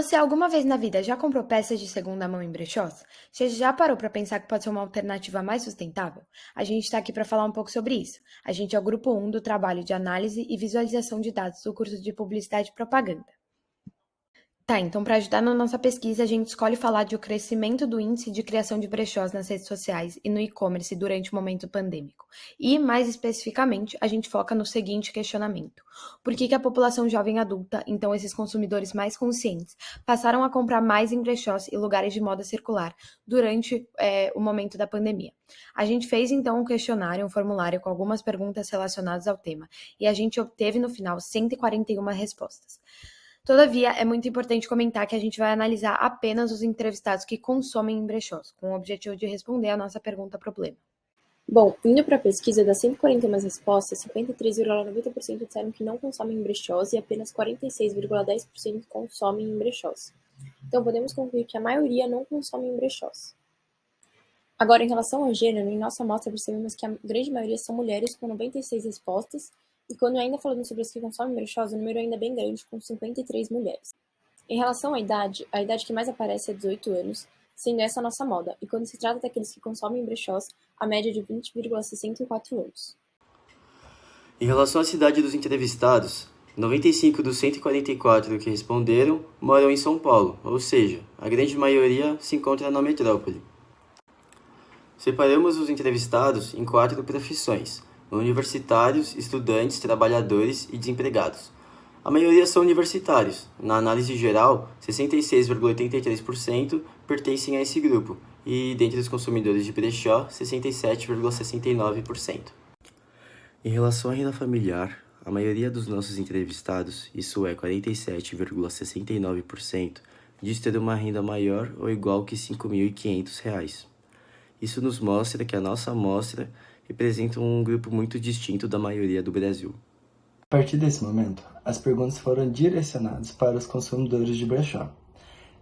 Você alguma vez na vida já comprou peças de segunda mão em brechós? Você já parou para pensar que pode ser uma alternativa mais sustentável? A gente está aqui para falar um pouco sobre isso. A gente é o grupo 1 do trabalho de análise e visualização de dados do curso de Publicidade e Propaganda. Tá, então para ajudar na nossa pesquisa, a gente escolhe falar de o crescimento do índice de criação de brechós nas redes sociais e no e-commerce durante o momento pandêmico. E, mais especificamente, a gente foca no seguinte questionamento: por que a população jovem adulta, então esses consumidores mais conscientes, passaram a comprar mais em brechós e lugares de moda circular durante o momento da pandemia? A gente fez então um questionário, um formulário com algumas perguntas relacionadas ao tema, e a gente obteve no final 141 respostas. Todavia, é muito importante comentar que a gente vai analisar apenas os entrevistados que consomem em brechós, com o objetivo de responder a nossa pergunta-problema. Bom, indo para a pesquisa das 141 respostas, 53,90% disseram que não consomem em brechós e apenas 46,10% consomem em brechós. Então, podemos concluir que a maioria não consome em brechós. Agora, em relação ao gênero, em nossa amostra percebemos que a grande maioria são mulheres, com 96 respostas, e quando ainda falamos sobre as que consomem brechós, o número ainda é bem grande, com 53 mulheres. Em relação à idade, a idade que mais aparece é 18 anos, sendo essa a nossa moda, e quando se trata daqueles que consomem brechós, a média é de 20,64 anos. Em relação à cidade dos entrevistados, 95 dos 144 que responderam moram em São Paulo, ou seja, a grande maioria se encontra na metrópole. Separamos os entrevistados em 4 profissões: universitários, estudantes, trabalhadores e desempregados. A maioria são universitários. Na análise geral, 66,83% pertencem a esse grupo, e dentre os consumidores de brechó, 67,69%. Em relação à renda familiar, a maioria dos nossos entrevistados, isso é 47,69%, diz ter uma renda maior ou igual que R$ 5.500. Isso nos mostra que a nossa amostra representa um grupo muito distinto da maioria do Brasil. A partir desse momento, as perguntas foram direcionadas para os consumidores de brechó,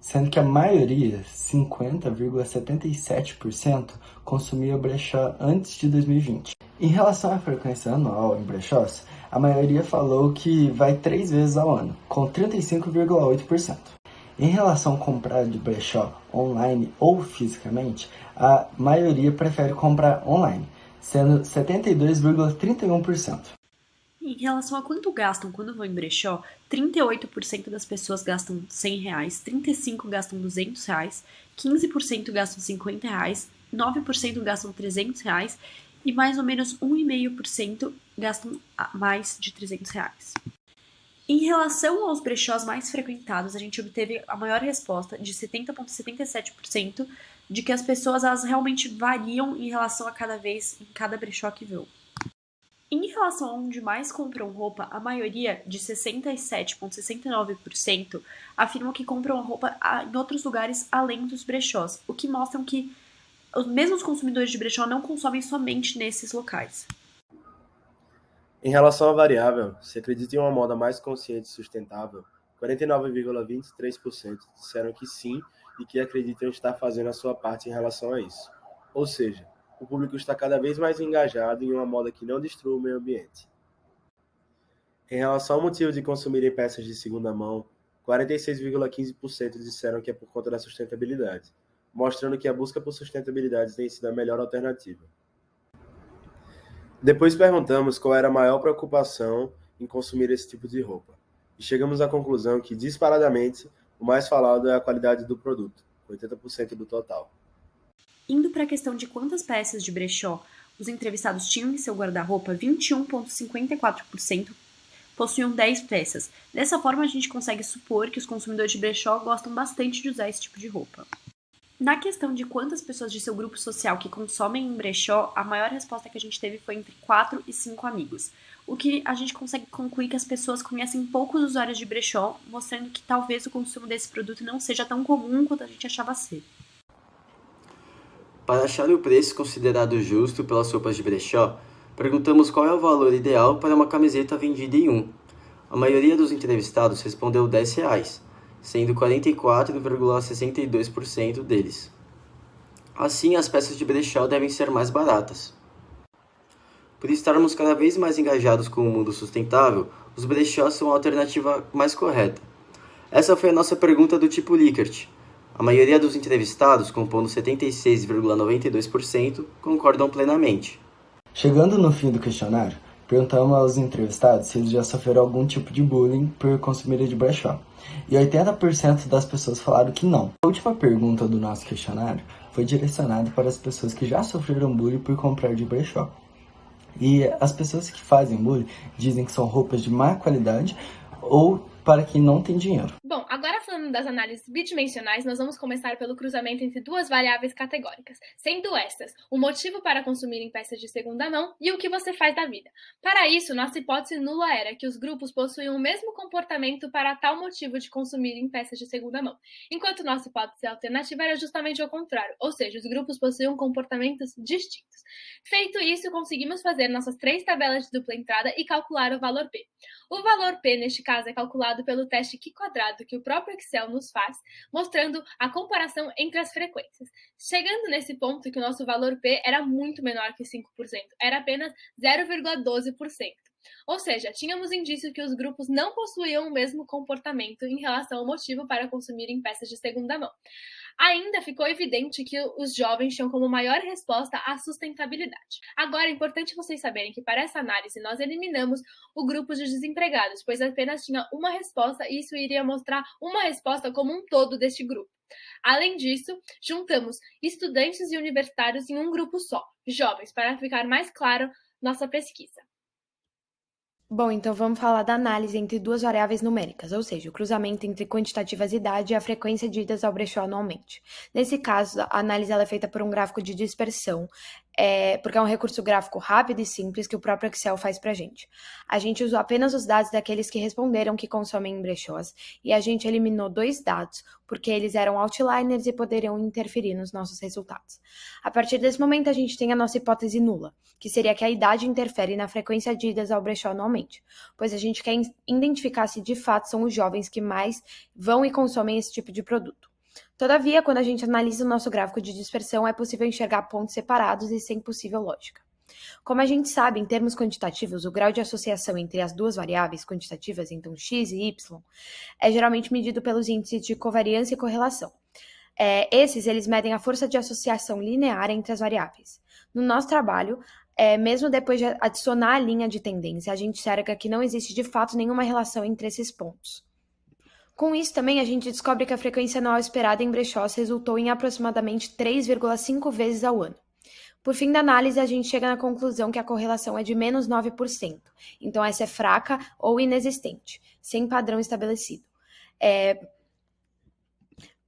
sendo que a maioria, 50,77%, consumia brechó antes de 2020. Em relação à frequência anual em brechós, a maioria falou que vai 3 vezes ao ano, com 35,8%. Em relação a comprar de brechó online ou fisicamente, a maioria prefere comprar online, sendo 72,31%. Em relação a quanto gastam quando vão em brechó, 38% das pessoas gastam R$100, 35% gastam R$200, 15% gastam R$50, 9% gastam R$300 e mais ou menos 1,5% gastam mais de R$300. Em relação aos brechós mais frequentados, a gente obteve a maior resposta de 70,77% de que as pessoas elas realmente variam em relação a cada vez em cada brechó que vão. Em relação a onde mais compram roupa, a maioria, de 67,69%, afirmam que compram roupa em outros lugares além dos brechós, o que mostra que os mesmos consumidores de brechó não consomem somente nesses locais. Em relação à variável, se acredita em uma moda mais consciente e sustentável, 49,23% disseram que sim e que acreditam estar fazendo a sua parte em relação a isso. Ou seja, o público está cada vez mais engajado em uma moda que não destrua o meio ambiente. Em relação ao motivo de consumirem peças de segunda mão, 46,15% disseram que é por conta da sustentabilidade, mostrando que a busca por sustentabilidade tem sido a melhor alternativa. Depois perguntamos qual era a maior preocupação em consumir esse tipo de roupa, e chegamos à conclusão que, disparadamente, o mais falado é a qualidade do produto, 80% do total. Indo para a questão de quantas peças de brechó os entrevistados tinham em seu guarda-roupa, 21,54% possuíam 10 peças. Dessa forma, a gente consegue supor que os consumidores de brechó gostam bastante de usar esse tipo de roupa. Na questão de quantas pessoas de seu grupo social que consomem em brechó, a maior resposta que a gente teve foi entre 4 e 5 amigos, o que a gente consegue concluir que as pessoas conhecem poucos usuários de brechó, mostrando que talvez o consumo desse produto não seja tão comum quanto a gente achava ser. Para achar o preço considerado justo pelas roupas de brechó, perguntamos qual é o valor ideal para uma camiseta vendida em um. A maioria dos entrevistados respondeu R$10, sendo 44,62% deles. Assim, as peças de brechó devem ser mais baratas. Por estarmos cada vez mais engajados com o mundo sustentável, os brechós são a alternativa mais correta. Essa foi a nossa pergunta do tipo Likert. A maioria dos entrevistados, compondo 76,92%, concordam plenamente. Chegando no fim do questionário, perguntamos aos entrevistados se eles já sofreram algum tipo de bullying por consumirem de brechó. E 80% das pessoas falaram que não. A última pergunta do nosso questionário foi direcionada para as pessoas que já sofreram bullying por comprar de brechó. E as pessoas que fazem bullying dizem que são roupas de má qualidade ou para quem não tem dinheiro. Bom, agora falando das análises bidimensionais, nós vamos começar pelo cruzamento entre duas variáveis categóricas, sendo estas o motivo para consumir em peças de segunda mão e o que você faz da vida. Para isso, nossa hipótese nula era que os grupos possuíam o mesmo comportamento para tal motivo de consumir em peças de segunda mão, enquanto nossa hipótese alternativa era justamente o contrário, ou seja, os grupos possuíam comportamentos distintos. Feito isso, conseguimos fazer nossas 3 tabelas de dupla entrada e calcular o valor P. O valor P, neste caso, é calculado pelo teste Q² que o próprio Excel nos faz, mostrando a comparação entre as frequências. Chegando nesse ponto que o nosso valor P era muito menor que 5%, era apenas 0,12%. Ou seja, tínhamos indício que os grupos não possuíam o mesmo comportamento em relação ao motivo para consumir em peças de segunda mão. Ainda ficou evidente que os jovens tinham como maior resposta a sustentabilidade. Agora, é importante vocês saberem que para essa análise nós eliminamos o grupo de desempregados, pois apenas tinha uma resposta e isso iria mostrar uma resposta como um todo deste grupo. Além disso, juntamos estudantes e universitários em um grupo só, jovens, para ficar mais claro nossa pesquisa. Bom, então vamos falar da análise entre duas variáveis numéricas, ou seja, o cruzamento entre quantitativas e idade e a frequência de idas ao brechó anualmente. Nesse caso, a análise ela é feita por um gráfico de dispersão, porque é um recurso gráfico rápido e simples que o próprio Excel faz pra gente. A gente usou apenas os dados daqueles que responderam que consomem em brechós, e a gente eliminou 2 dados, porque eles eram outliners e poderiam interferir nos nossos resultados. A partir desse momento, a gente tem a nossa hipótese nula, que seria que a idade interfere na frequência de idas ao brechó anualmente, pois a gente quer identificar se de fato são os jovens que mais vão e consomem esse tipo de produto. Todavia, quando a gente analisa o nosso gráfico de dispersão, é possível enxergar pontos separados e sem possível lógica. Como a gente sabe, em termos quantitativos, o grau de associação entre as duas variáveis quantitativas, então x e y, é geralmente medido pelos índices de covariância e correlação. Eles medem a força de associação linear entre as variáveis. No nosso trabalho, mesmo depois de adicionar a linha de tendência, a gente enxerga que não existe de fato nenhuma relação entre esses pontos. Com isso também, a gente descobre que a frequência anual esperada em brechós resultou em aproximadamente 3,5 vezes ao ano. Por fim da análise, a gente chega na conclusão que a correlação é de menos 9%, então essa é fraca ou inexistente, sem padrão estabelecido.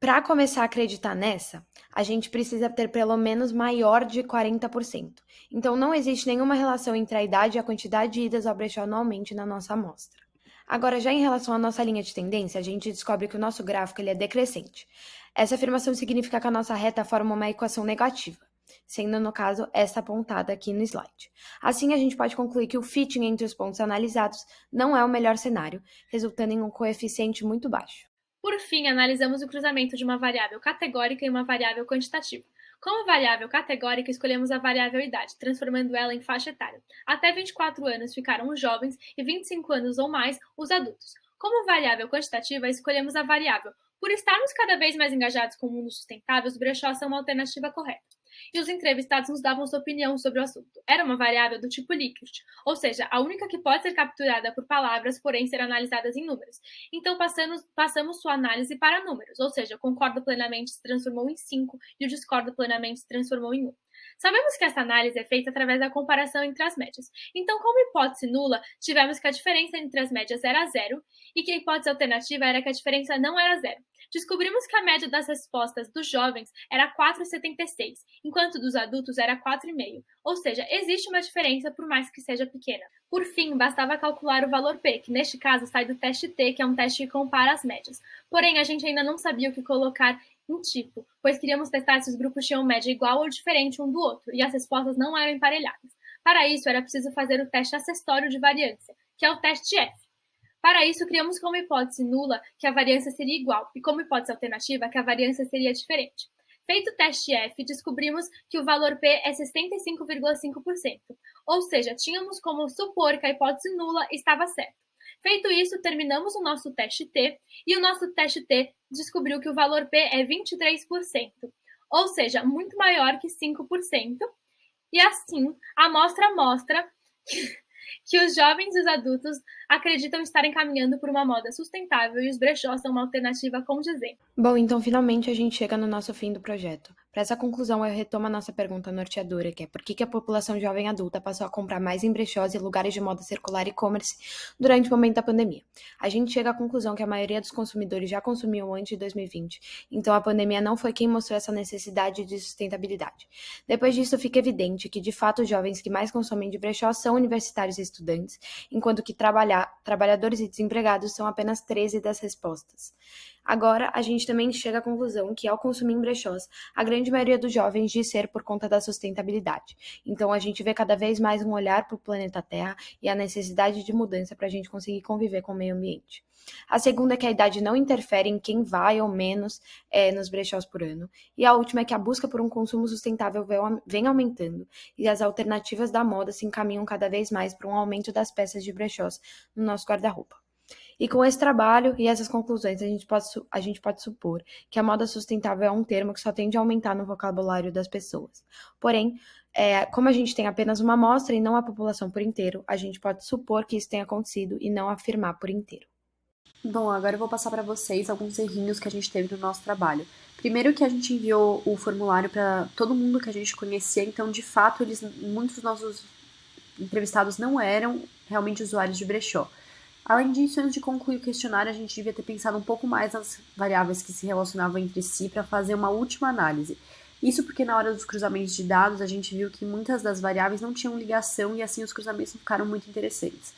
Para começar a acreditar nessa, a gente precisa ter pelo menos maior de 40%. Então, não existe nenhuma relação entre a idade e a quantidade de idas ao brechó anualmente na nossa amostra. Agora, já em relação à nossa linha de tendência, a gente descobre que o nosso gráfico ele é decrescente. Essa afirmação significa que a nossa reta forma uma equação negativa, sendo, no caso, essa apontada aqui no slide. Assim, a gente pode concluir que o fitting entre os pontos analisados não é o melhor cenário, resultando em um coeficiente muito baixo. Por fim, analisamos o cruzamento de uma variável categórica e uma variável quantitativa. Como variável categórica, escolhemos a variável idade, transformando ela em faixa etária. Até 24 anos ficaram os jovens e 25 anos ou mais os adultos. Como variável quantitativa, escolhemos a variável. Por estarmos cada vez mais engajados com o mundo sustentável, os brechós são uma alternativa correta. E os entrevistados nos davam sua opinião sobre o assunto. Era uma variável do tipo Likert, ou seja, a única que pode ser capturada por palavras, porém ser analisadas em números. Então passamos sua análise para números, ou seja, o concordo plenamente se transformou em 5 e o discordo plenamente se transformou em 1. Sabemos que essa análise é feita através da comparação entre as médias. Então, como hipótese nula, tivemos que a diferença entre as médias era 0 e que a hipótese alternativa era que a diferença não era 0. Descobrimos que a média das respostas dos jovens era 4,76, enquanto dos adultos era 4,5. Ou seja, existe uma diferença por mais que seja pequena. Por fim, bastava calcular o valor P, que neste caso sai do teste T, que é um teste que compara as médias. Porém, a gente ainda não sabia o que colocar em tipo, pois queríamos testar se os grupos tinham média igual ou diferente um do outro, e as respostas não eram emparelhadas. Para isso, era preciso fazer o teste acessório de variância, que é o teste F. Para isso, criamos como hipótese nula que a variância seria igual, e como hipótese alternativa que a variância seria diferente. Feito o teste F, descobrimos que o valor P é 65,5%, ou seja, tínhamos como supor que a hipótese nula estava certa. Feito isso, terminamos o nosso teste T e o nosso teste T descobriu que o valor P é 23%, ou seja, muito maior que 5%. E assim, a amostra mostra que os jovens e os adultos acreditam estarem caminhando por uma moda sustentável e os brechós são uma alternativa condizente. Bom, então finalmente a gente chega no nosso fim do projeto. Para essa conclusão, eu retomo a nossa pergunta norteadora, que é por que a população jovem adulta passou a comprar mais em brechós e lugares de moda circular e e-commerce durante o momento da pandemia? A gente chega à conclusão que a maioria dos consumidores já consumiam antes de 2020, então a pandemia não foi quem mostrou essa necessidade de sustentabilidade. Depois disso, fica evidente que, de fato, os jovens que mais consomem de brechós são universitários e estudantes, enquanto que trabalhadores e desempregados são apenas 13 das respostas. Agora, a gente também chega à conclusão que, ao consumir em brechós, a grande maioria dos jovens diz ser por conta da sustentabilidade. Então, a gente vê cada vez mais um olhar para o planeta Terra e a necessidade de mudança para a gente conseguir conviver com o meio ambiente. A segunda é que a idade não interfere em quem vai ou menos nos brechós por ano. E a última é que a busca por um consumo sustentável vem aumentando e as alternativas da moda se encaminham cada vez mais para um aumento das peças de brechós no nosso guarda-roupa. E com esse trabalho e essas conclusões, a gente pode supor que a moda sustentável é um termo que só tende a aumentar no vocabulário das pessoas. Porém, como a gente tem apenas uma amostra e não a população por inteiro, a gente pode supor que isso tenha acontecido e não afirmar por inteiro. Bom, agora eu vou passar para vocês alguns errinhos que a gente teve no nosso trabalho. Primeiro que a gente enviou o formulário para todo mundo que a gente conhecia, então de fato muitos dos nossos entrevistados não eram realmente usuários de brechó. Além disso, antes de concluir o questionário, a gente devia ter pensado um pouco mais nas variáveis que se relacionavam entre si para fazer uma última análise. Isso porque na hora dos cruzamentos de dados a gente viu que muitas das variáveis não tinham ligação e assim os cruzamentos não ficaram muito interessantes.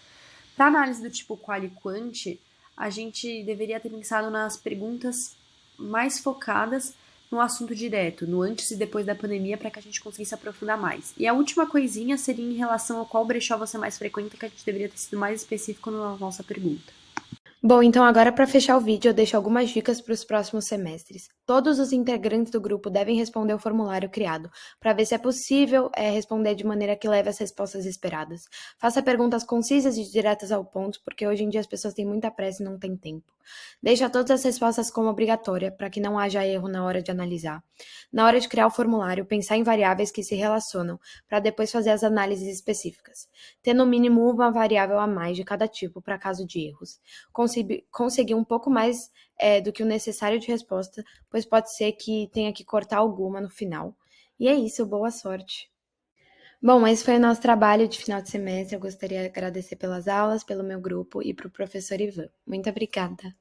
Para análise do tipo qual e quant, a gente deveria ter pensado nas perguntas mais focadas no assunto direto, no antes e depois da pandemia, para que a gente conseguisse aprofundar mais. E a última coisinha seria em relação ao qual brechó você mais frequenta, que a gente deveria ter sido mais específico na nossa pergunta. Bom, então agora para fechar o vídeo eu deixo algumas dicas para os próximos semestres. Todos os integrantes do grupo devem responder o formulário criado, para ver se é possível responder de maneira que leve as respostas esperadas. Faça perguntas concisas e diretas ao ponto, porque hoje em dia as pessoas têm muita pressa e não têm tempo. Deixa todas as respostas como obrigatória, para que não haja erro na hora de analisar. Na hora de criar o formulário, pensar em variáveis que se relacionam, para depois fazer as análises específicas. Ter no mínimo uma variável a mais de cada tipo para caso de erros. Conseguir um pouco mais do que o necessário de resposta, pois pode ser que tenha que cortar alguma no final. E é isso, boa sorte! Bom, esse foi o nosso trabalho de final de semestre. Eu gostaria de agradecer pelas aulas, pelo meu grupo e para o professor Ivan. Muito obrigada!